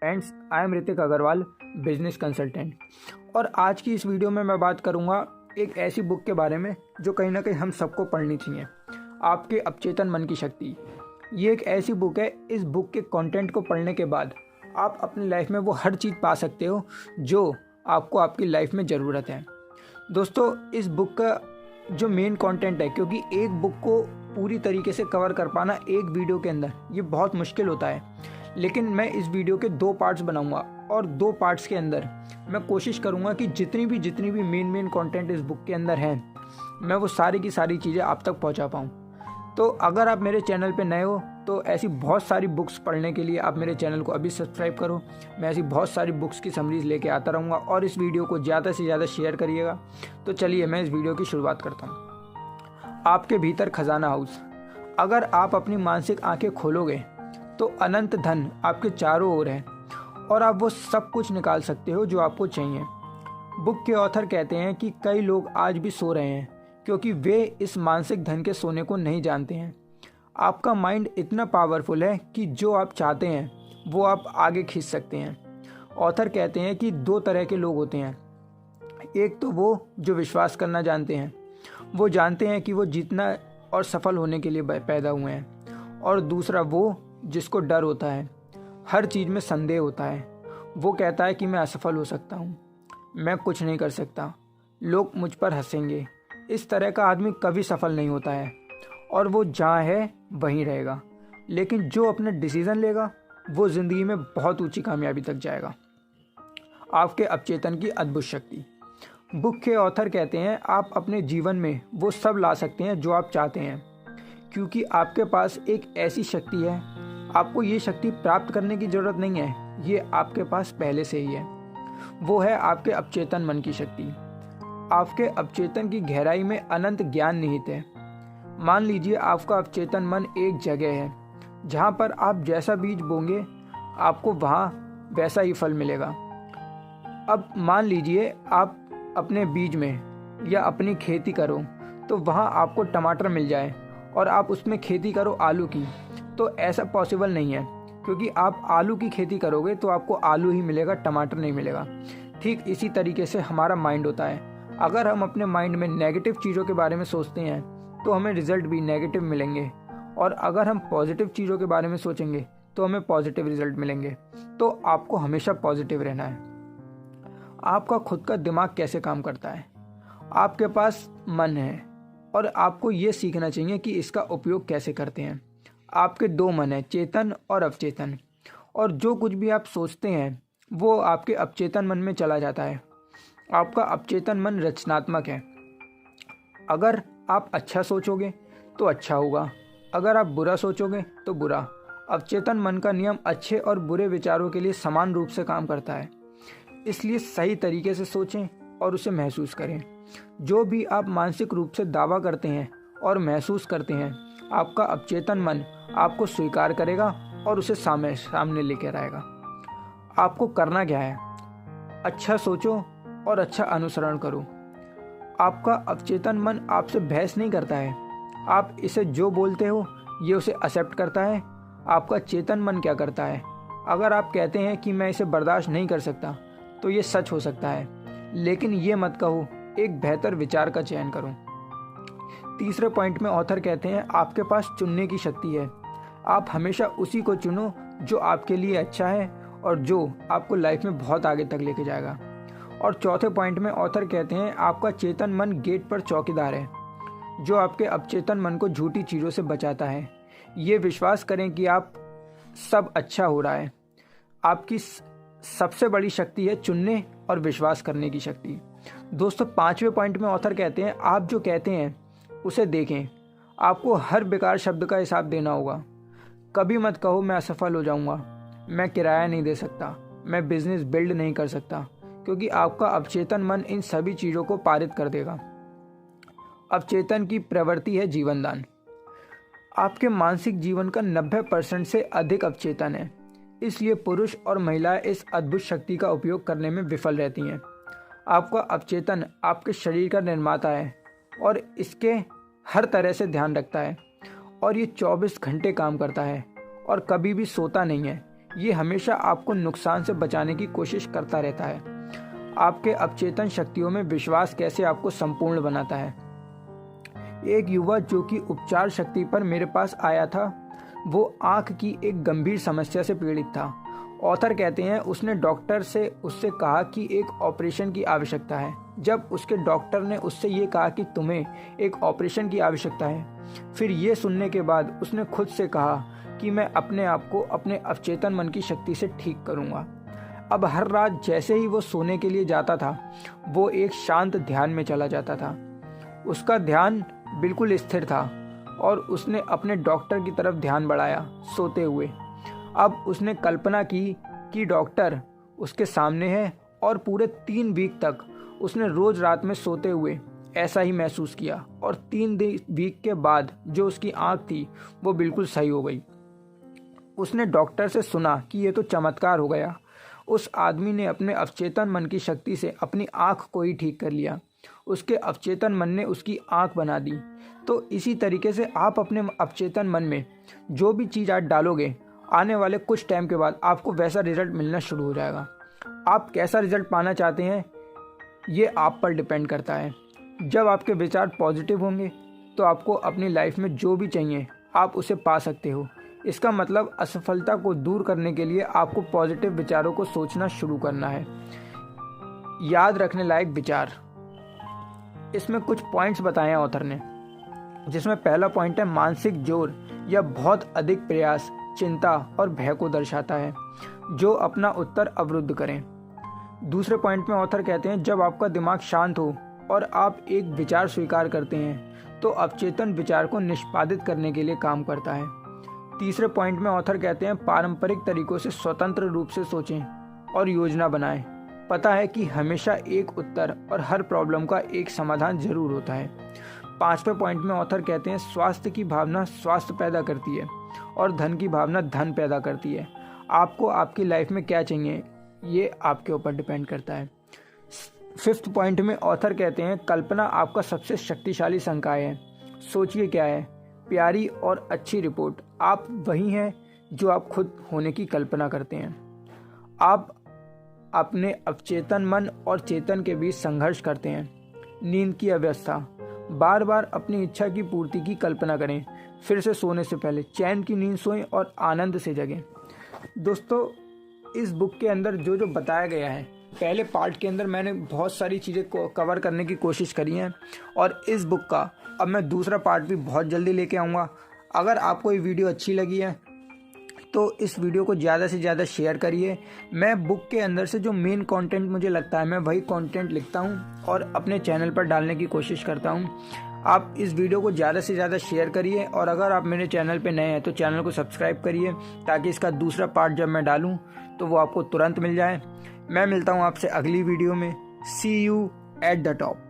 Friends, I am Hrithik Agarwal, business consultant. और आज की इस वीडियो में मैं बात करूंगा एक ऐसी बुक के बारे में जो कहीं ना कहीं हम सबको पढ़नी चाहिए, आपके अवचेतन मन की शक्ति। ये एक ऐसी बुक है, इस बुक के कंटेंट को पढ़ने के बाद आप अपनी लाइफ में वो हर चीज़ पा सकते हो जो आपको आपकी लाइफ में ज़रूरत है। दोस्तों, इस बुक का जो मेन कंटेंट है, क्योंकि एक बुक को पूरी तरीके से कवर कर पाना एक वीडियो के अंदर ये बहुत मुश्किल होता है, लेकिन मैं इस वीडियो के 2 पार्ट्स बनाऊंगा और 2 पार्ट्स के अंदर मैं कोशिश करूंगा कि जितनी भी मेन कंटेंट इस बुक के अंदर हैं, मैं वो सारी की सारी चीज़ें आप तक पहुंचा पाऊं। तो अगर आप मेरे चैनल पे नए हो तो ऐसी बहुत सारी बुक्स पढ़ने के लिए आप मेरे चैनल को अभी सब्सक्राइब करो। मैं ऐसी बहुत सारी बुक्स की समरीज लेके आता रहूँगा और इस वीडियो को ज़्यादा से ज़्यादा शेयर करिएगा। तो चलिए मैं इस वीडियो की शुरुआत करता हूँ। आपके भीतर खजाना हाउस। अगर आप अपनी मानसिक आंखें खोलोगे तो अनंत धन आपके चारों ओर है और आप वो सब कुछ निकाल सकते हो जो आपको चाहिए। बुक के ऑथर कहते हैं कि कई लोग आज भी सो रहे हैं क्योंकि वे इस मानसिक धन के सोने को नहीं जानते हैं। आपका माइंड इतना पावरफुल है कि जो आप चाहते हैं वो आप आगे खींच सकते हैं। ऑथर कहते हैं कि 2 तरह के लोग होते हैं। एक तो वो जो विश्वास करना जानते हैं, वो जानते हैं कि वो जीतना और सफल होने के लिए पैदा हुए हैं। और दूसरा वो जिसको डर होता है, हर चीज़ में संदेह होता है। वो कहता है कि मैं असफल हो सकता हूँ, मैं कुछ नहीं कर सकता, लोग मुझ पर हंसेंगे। इस तरह का आदमी कभी सफल नहीं होता है और वो जहाँ है वहीं रहेगा। लेकिन जो अपना डिसीज़न लेगा वो ज़िंदगी में बहुत ऊंची कामयाबी तक जाएगा। आपके अवचेतन की अद्भुत शक्ति। बुक के ऑथर कहते हैं आप अपने जीवन में वो सब ला सकते हैं जो आप चाहते हैं, क्योंकि आपके पास एक ऐसी शक्ति है। आपको ये शक्ति प्राप्त करने की ज़रूरत नहीं है, ये आपके पास पहले से ही है। वो है आपके अवचेतन मन की शक्ति। आपके अवचेतन की गहराई में अनंत ज्ञान निहित है। मान लीजिए आपका अवचेतन मन एक जगह है जहाँ पर आप जैसा बीज बोंगे आपको वहाँ वैसा ही फल मिलेगा। अब मान लीजिए आप अपने बीज में या अपनी खेती करो तो वहाँ आपको टमाटर मिल जाए और आप उसमें खेती करो आलू की, तो ऐसा पॉसिबल नहीं है, क्योंकि आप आलू की खेती करोगे तो आपको आलू ही मिलेगा, टमाटर नहीं मिलेगा। ठीक इसी तरीके से हमारा माइंड होता है। अगर हम अपने माइंड में नेगेटिव चीज़ों के बारे में सोचते हैं तो हमें रिजल्ट भी नेगेटिव मिलेंगे, और अगर हम पॉजिटिव चीज़ों के बारे में सोचेंगे तो हमें पॉजिटिव रिजल्ट मिलेंगे। तो आपको हमेशा पॉजिटिव रहना है। आपका खुद का दिमाग कैसे काम करता है? आपके पास मन है और आपको ये सीखना चाहिए कि इसका उपयोग कैसे करते हैं। आपके 2 मन हैं, चेतन और अवचेतन, और जो कुछ भी आप सोचते हैं वो आपके अवचेतन मन में चला जाता है। आपका अवचेतन मन रचनात्मक है। अगर आप अच्छा सोचोगे तो अच्छा होगा, अगर आप बुरा सोचोगे तो बुरा। अवचेतन मन का नियम अच्छे और बुरे विचारों के लिए समान रूप से काम करता है, इसलिए सही तरीके से सोचें और उसे महसूस करें। जो भी आप मानसिक रूप से दावा करते हैं और महसूस करते हैं, आपका अवचेतन मन आपको स्वीकार करेगा और उसे सामने लेकर आएगा। आपको करना क्या है? अच्छा सोचो और अच्छा अनुसरण करो। आपका अवचेतन मन आपसे बहस नहीं करता है। आप इसे जो बोलते हो ये उसे एक्सेप्ट करता है। आपका चेतन मन क्या करता है? अगर आप कहते हैं कि मैं इसे बर्दाश्त नहीं कर सकता तो ये सच हो सकता है, लेकिन ये मत कहो, एक बेहतर विचार का चयन करो। तीसरे पॉइंट में ऑथर कहते हैं आपके पास चुनने की शक्ति है। आप हमेशा उसी को चुनो जो आपके लिए अच्छा है और जो आपको लाइफ में बहुत आगे तक लेके जाएगा। और चौथे पॉइंट में ऑथर कहते हैं आपका चेतन मन गेट पर चौकीदार है, जो आपके अवचेतन मन को झूठी चीज़ों से बचाता है। ये विश्वास करें कि आप सब अच्छा हो रहा है। आपकी सबसे बड़ी शक्ति है चुनने और विश्वास करने की शक्ति। दोस्तों, 5वें पॉइंट में ऑथर कहते हैं आप जो कहते हैं उसे देखें। आपको हर बेकार शब्द का हिसाब देना होगा। कभी मत कहो मैं असफल हो जाऊंगा, मैं किराया नहीं दे सकता, मैं बिजनेस बिल्ड नहीं कर सकता, क्योंकि आपका अवचेतन मन इन सभी चीज़ों को पारित कर देगा। अवचेतन की प्रवृत्ति है जीवन दान। आपके मानसिक जीवन का 90% से अधिक अवचेतन है, इसलिए पुरुष और महिलाएं इस अद्भुत शक्ति का उपयोग करने में विफल रहती हैं। आपका अवचेतन आपके शरीर का निर्माता है और इसके हर तरह से ध्यान रखता है, और ये 24 घंटे काम करता है और कभी भी सोता नहीं है। ये हमेशा आपको नुकसान से बचाने की कोशिश करता रहता है। आपके अवचेतन शक्तियों में विश्वास कैसे आपको संपूर्ण बनाता है। एक युवा जो कि उपचार शक्ति पर मेरे पास आया था, वो आंख की एक गंभीर समस्या से पीड़ित था। ऑथर कहते हैं उसने डॉक्टर से उससे कहा कि एक ऑपरेशन की आवश्यकता है। जब उसके डॉक्टर ने उससे ये कहा कि तुम्हें एक ऑपरेशन की आवश्यकता है, फिर ये सुनने के बाद उसने खुद से कहा कि मैं अपने आप को अपने अवचेतन मन की शक्ति से ठीक करूँगा। अब हर रात जैसे ही वो सोने के लिए जाता था, वो एक शांत ध्यान में चला जाता था। उसका ध्यान बिल्कुल स्थिर था और उसने अपने डॉक्टर की तरफ ध्यान बढ़ाया सोते हुए। अब उसने कल्पना की कि डॉक्टर उसके सामने है और पूरे 3 वीक तक उसने रोज रात में सोते हुए ऐसा ही महसूस किया और 3 वीक के बाद जो उसकी आंख थी वो बिल्कुल सही हो गई। उसने डॉक्टर से सुना कि ये तो चमत्कार हो गया। उस आदमी ने अपने अवचेतन मन की शक्ति से अपनी आंख को ही ठीक कर लिया। उसके अवचेतन मन ने उसकी आंख बना दी। तो इसी तरीके से आप अपने अवचेतन मन में जो भी चीज़ आप डालोगे, आने वाले कुछ टाइम के बाद आपको वैसा रिजल्ट मिलना शुरू हो जाएगा। आप कैसा रिजल्ट पाना चाहते हैं ये आप पर डिपेंड करता है। जब आपके विचार पॉजिटिव होंगे तो आपको अपनी लाइफ में जो भी चाहिए आप उसे पा सकते हो। इसका मतलब असफलता को दूर करने के लिए आपको पॉजिटिव विचारों को सोचना शुरू करना है। याद रखने लायक विचार, इसमें कुछ पॉइंट्स बताए हैं ऑथर ने, जिसमें पहला पॉइंट है मानसिक जोर या बहुत अधिक प्रयास चिंता और भय को दर्शाता है जो अपना उत्तर अवरुद्ध करें। दूसरे पॉइंट में ऑथर कहते हैं जब आपका दिमाग शांत हो और आप एक विचार स्वीकार करते हैं तो अवचेतन विचार को निष्पादित करने के लिए काम करता है। तीसरे पॉइंट में ऑथर कहते हैं पारंपरिक तरीकों से स्वतंत्र रूप से सोचें और योजना बनाएं। पता है कि हमेशा एक उत्तर और हर प्रॉब्लम का एक समाधान जरूर होता है। पांचवें पॉइंट में ऑथर कहते हैं स्वास्थ्य की भावना स्वास्थ्य पैदा करती है और धन की भावना धन पैदा करती है। आपको आपकी लाइफ में क्या चाहिए ये आपके ऊपर डिपेंड करता है। फिफ्थ पॉइंट में ऑथर कहते हैं कल्पना आपका सबसे शक्तिशाली संकाय है। सोचिए क्या है प्यारी और अच्छी रिपोर्ट, आप वही हैं जो आप खुद होने की कल्पना करते हैं। आप अपने अवचेतन मन और चेतन के बीच संघर्ष करते हैं। नींद की अवस्था, बार बार अपनी इच्छा की पूर्ति की कल्पना करें। फिर से सोने से पहले चैन की नींद सोएं और आनंद से जगें। दोस्तों, इस बुक के अंदर जो जो बताया गया है, पहले पार्ट के अंदर मैंने बहुत सारी चीज़ें को कवर करने की कोशिश करी हैं और इस बुक का अब मैं दूसरा पार्ट भी बहुत जल्दी लेके आऊँगा। अगर आपको ये वीडियो अच्छी लगी है तो इस वीडियो को ज़्यादा से ज़्यादा शेयर करिए। मैं बुक के अंदर से जो मेन कंटेंट मुझे लगता है मैं वही कंटेंट लिखता हूँ और अपने चैनल पर डालने की कोशिश करता हूँ। आप इस वीडियो को ज़्यादा से ज़्यादा शेयर करिए और अगर आप मेरे चैनल पे नए हैं तो चैनल को सब्सक्राइब करिए ताकि इसका दूसरा पार्ट जब मैं डालूँ तो वो आपको तुरंत मिल जाए। मैं मिलता हूँ आपसे अगली वीडियो में। सी यू एट द टॉप।